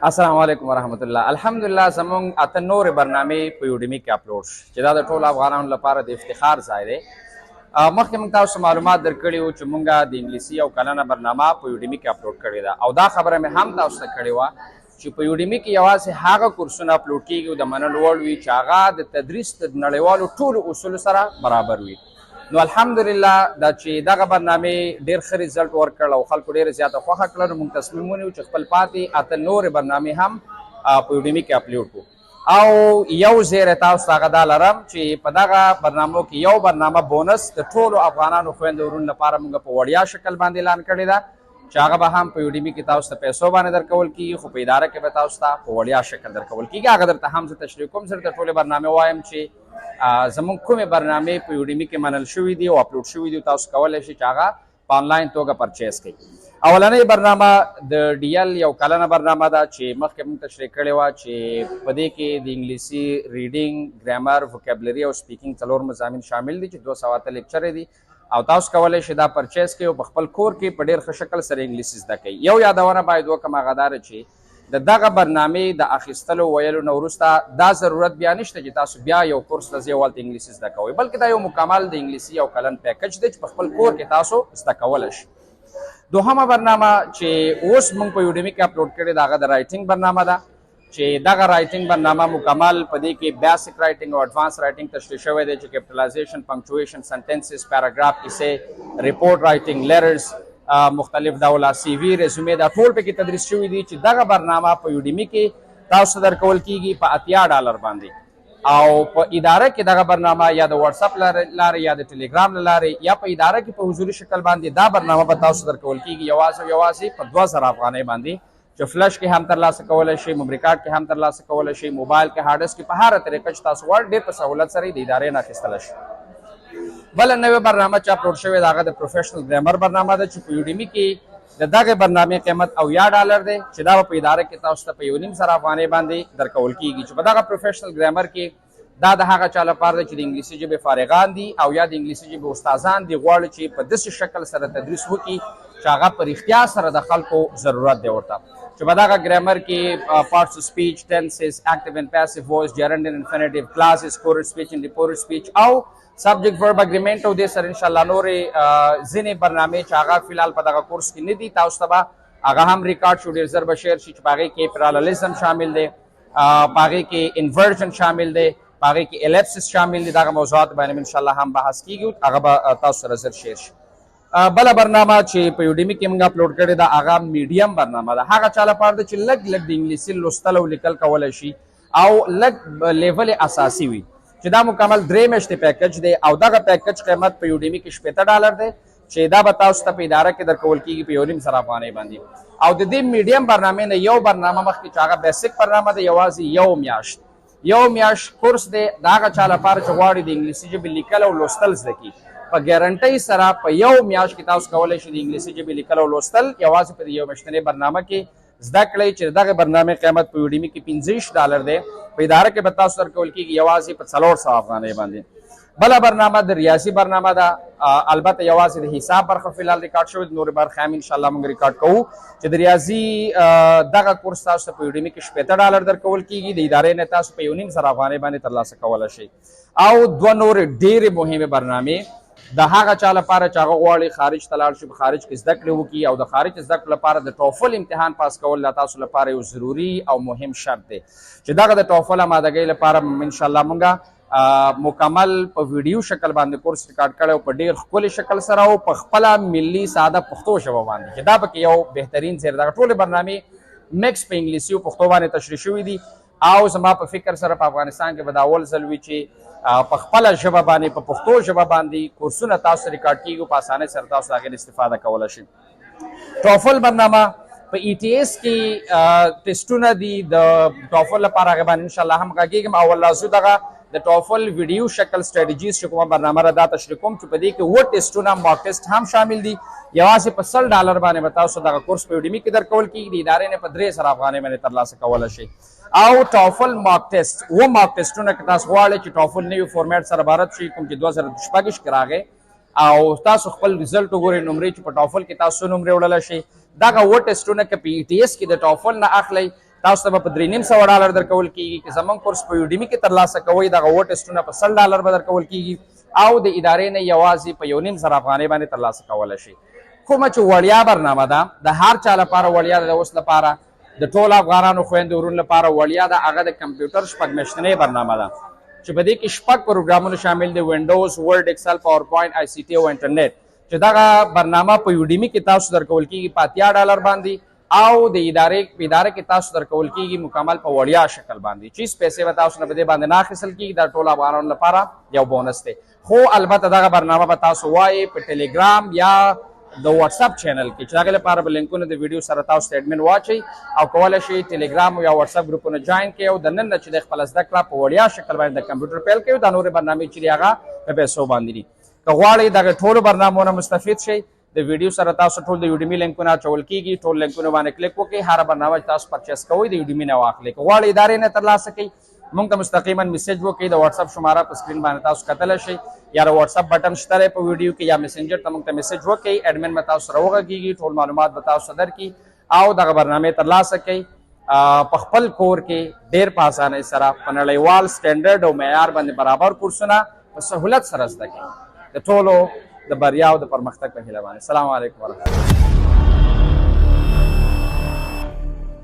السلام علیکم ورحمت الله. الحمدلله زمونږ اته نورې برنامې په یوډیمي کې اپلوډ شو چې دا د ټولو افغانانو لپاره د افتخار ځای دی. مخکې موږ تاسو معلومات درکړي وو چې موږ د انګلیسي یو کلنه برنامه په یوډیمي کې اپلوډ کړې ده او دا خبره مې هم تاسو ته کړې وه چې په یوډیمي کې یوازې هغه کورسونه اپلوډ کېږي د منلو وړ وي چې هغه د تدریس د نړیوالو ټولو اصولو سره برابر وي. نو الحمدلله دا چې دغه برنامې ډېر ښه ریزلټ ورکړ او خلکو ډېره زیاته خوښه کړه، نو موږ تصمیم ونیو چې خپل پاتې اته نورې برنامې هم په یوډیمي کې اپلوډ کړو. او یو زیری تاسو ته هغه دا لرم چې په دغه برنامو کې یو برنامه بونس د ټولو افغانانو خویندو ورونو لپاره موږ په وړیا شکل باندې اعلان کړې ده چې هغه به هم په یوډیمي کې تاسو ته پیسو باندې درکول کېږي، خو په اداره کې به تاسو ته په وړیا شکل درکول کېږي. هغه درته هم زه تشریح کوم، زه درته ټولې برنامې وایم چې زمونږ کومې برنامې په یوډیمي کې منل شوي دي او اپلوډ شوي دي، تاسو کولی شئ چې هغه په آنلاین توګه پرچیز کړئ. اولنۍ برنامه د ډي ایل یو کلنه برنامه ده چې مخکې موږ تشریح کړې وه چې په دې کې د انګلیسي ریډینګ، ګرامر، وکیبلري او سپیکینګ څلور مضامین شامل دي چې 200 لیکچرې دي او تاسو کولی شئ دا پرچیز کړئ او په خپل کور کې په ډېر ښه شکل سره انګلیسي زده کوئ. یو یادونه باید وکړم هغه دا ده چې د دغه برنامې د اخیستلو ویلو نه وروسته دا ضرورت بیا نشته چې تاسو بیا یو کورس ته ځئ او هلته انګلیسي زده کوئ، بلکې دا یو مکمل د انګلیسي یو کلن پیکج دی چې په خپل کور کې تاسو زده کولی شئ. دوهمه برنامه چې اوس موږ په یوډیمي کې اپلوډ کړې ده هغه د رایټینګ برنامه ده چې دغه رایټینګ برنامه مکمل په دې کې بیسک رایټینګ او اډوانس رایټینګ تشریح شوی دی چې کیپټلایزیشن، پنکچویشن، سنټنسز، پیراګراف، کیسې، ریپورټ رایټینګ، لیټرز، مختلف ډوله سی وي، ریزومې، دا ټول پکې تدریس شوي دي چې دغه برنامه په یوډیمي کې تاسو ته درکول کېږي په $80 باندې او په اداره کې دغه برنامه یا د واتساپ لارې یا د ټلیګرام له لارې یا په اداره کې په حضوري شکل باندې دا برنامه به تاسو درکول کېږي یوازې په 2000 افغانۍ باندې چې فلش کې هم ترلاسه کولی شئ، میموري کارډ کې هم ترلاسه کولی شئ، موبایل کې، هارډ ډسک کې، په هره طریقه چې تاسو غواړئ ډېر په سهولت سره یې د ادارې نه اخیستلی شئ. بله نوې برنامه چې اپلوډ شوې ده هغه د پروفیشنل ګرامر برنامه ده چې په یوډیمي کې د دغې برنامې قیمت $80 دی چې دا به په اداره کې تاسو ته په 1.5 افغانۍ باندې درکول کېږي چې په دغه پروفیشنل ګرامر کې دا د هغه چا لپاره دی چې د انګلیسي ژبې فارغان دي او یا د انګلیسي ژبې استادان دي غواړي چې په داسې شکل سره تدریس وکړي چې هغه په رښتیا سره د خلکو ضرورت دی ورته، چې په دغه ګرامر کې پارټس اف سپیچ، ټینسز، اکټیو اینډ پیسیو وایس، جرنډ اینډ انفینیټیو، کلاسز، کورس سپیچ اینډ ریپورټ سپیچ او سبجیکټ ورب اګریمنټ او دې سره انشاءالله نورې ځینې برنامې چې هغه فی الحال په دغه کورس کې نه دي تاسو ته به هغه هم ریکارډ شو، ډېر زر به شیر شي چې په هغې کې پراللیزم شامل دی، په هغې کې انورژن شامل دی، په هغې کې الیپسس شامل دي. دغه موضوعات باندې انشاءالله هم بحث کېږي، هغه به تاسو سره زر شیر شي. بله برنامه چې په یوډیمي کې موږ اپلوډ کړې ده هغه میډیم برنامه ده، هغه چا لپاره ده چې لږ د انګلیسي لوستل او لیکل کولی شي او لږ لیول اساسي وي، چې دا مکمل 3 میاشتې پیکج دی او دغه پیکج قیمت په یوډیمي کې $80 دی چې دا به تاسو ته په اداره کې درکول کېږي په 1.5 افغانۍ باندې. او د دې میډیم برنامې نه یو برنامه مخکې چې هغه بیسک برنامه ده یوازې یو میاشت کورس دی د هغه چا لپاره چې غواړي د انګلیسي ژبې لیکل او لوستل زده کړي. په ګارنټۍ سره په یو میاشت کې تاسو کولی شئ د انګلیسي ژبې لیکل او لوستل یوازې په یو میاشتنۍ برنامه کې زده کړئ چې دغه برنامې قیمت په یوډیمي کې $65 دی، په اداره کې به تاسو درکول کېږي یوازې په 400 افغانۍ باندې. بله برنامه د ریاضي برنامه ده، البته یوازې د حساب برخه فی الحال ریکارډ شوې، نورې برخې هم انشاءالله موږ ریکارډ کوو چې د ریاضي دغه کورس تاسو ته په یوډیمي کې $80 درکول کېږي، د ادارې نه تاسو په 1.5 افغانۍ باندې ترلاسه کولی شئ. او دوه نورې ډېرې مهمې برنامې د هغه چا لپاره چې هغه غواړي خارج ته لاړ شي، په خارج کې زده کړې وکړي او د خارج زده کړو لپاره د ټوفل امتحان پاس کول لا تاسو لپاره یو ضروري او مهم شرط دی چې دغه د ټوفل آمادګۍ لپاره انشاءالله موږ مکمل په ویډیو شکل باندې کورس ریکارډ کړی او په ډېر ښکلي شکل سره او په خپله ملي ساده پښتو ژبه باندې چې دا پکې یو بهترین ځای دغه ټولې برنامې میکس په انګلیسي او پښتو باندې تشریح شوي دي او زما په فکر سره په افغانستان کې به دا اول ځل وي چې په خپله ژبه باندې په پښتو ژبه باندې کورسونه تاسو ریکارډ کېږي په اسانۍ سره تاسو د هغې استفاده کولی شئ. ټوفل برنامه په ای ټي ایس کې ټیسټونه دي، د ټوفل لپاره هغې باندې انشاءالله هم غږېږم او والله دغه د ټوفل ویډیو شکل سټریټجیز چې کومه برنامه ده دا تشریح کوم چې په دې کې 7 ټیسټونه ماک ټیسټ هم شامل دي، یوازې په $100 باندې به تاسو دغه کورس په یوډیمي کې درکول کېږي، د ادارې نه په 300 افغانۍ باندې ترلاسه کولی شئ. او ټوفل ماک ټیسټ ماک ټیسټونه که تاسو غواړئ چې ټوفل نوي فورمیټ سره عبارت شي کوم چې 2016 کې راغی او تاسو خپل ریزلټ وګورئ نمرې چې په ټوفل کې تاسو نمرې وړلی شئ، دغه 7 ټیسټونه که په ای ټي ایس کې د ټوفل نه اخلئ تاسو ته په $3,900 درکول کیږي چې زمونږ کورس په یوډیمی کې ترلاسه کوئ دغه وو ټسټونه په $100 به درکول کیږي او د ادارې نه یوازې په $1,500 باندې ترلاسه کولی شي. کومه چې وړیا برنامه ده د هر چا لپاره وړیا ده، د اوس لپاره د ټولو افغانانو خویندو ورونو لپاره وړیا ده. هغه د کمپیوټر 6 میاشتنۍ برنامه ده چې په دې کې 6 پروګرامونه شامل دي: وینډوز، ورډ، ایکسل، پاورپوینټ، آی سی ټي او انټرنیټ. چې دغه برنامه په یوډیمی کې تاسو درکول کیږي په $80 باندې او د ادارې کې تاسو درکول کیږي مکمل په وړیا شکل باندې. چیز پیسې به تاسو نه په دې باندې نه اخیستل کیږي، دا ټول افغانانو لپاره یو بونس دی. خو البته دغه برنامه به تاسو وایي په ټیلیګرام یا د واتس اپ چینل کې، چې هغه لپاره به لینکونه د ویډیو سره تاسو ته ایډمن واچي او کولی شئ ټیلیګرام یا واتس اپ ګروپونه جوین کړئ او د نن نه چې د خپله زده کړه په وړیا شکل باندې د کمپیوټر پیل کوي. دا نورې برنامې چې دي هغه په پیسو باندې دي. که غواړئ دغه ټولو برنامو نه مستفید شئ، د ویډیو سره تاسو ټول د یوډیمی لینکونه اچول کیږي. ټول لینکونه باندې کلیک وکړئ، هر برنامه چې تاسو پرچیز کوئ د یوډیمی نه واخلئ. که غواړئ ادارې نه ترلاسه کړئ، موږ ته مستقیما میسج وکړئ. د واتس اپ شماره په سکرین باندې تاسو کتلی شئ یا د واتس اپ بټن شته دی په ویډیو کې، یا میسنجر ته موږ ته میسج وکړئ، ایډمن به تاسو سره وغږیږي، ټول معلومات به تاسو ته درکړي او دغه برنامې ترلاسه کړئ په خپل کور کې ډېر په اسانۍ سره په نړیوال سټینډرډ او معیار باندې برابر کورسونه په سهولت سره زده کړئ د ټولو د بریا او د پرمختګ په هیله باندې. السلام علیکم ورحمة الله.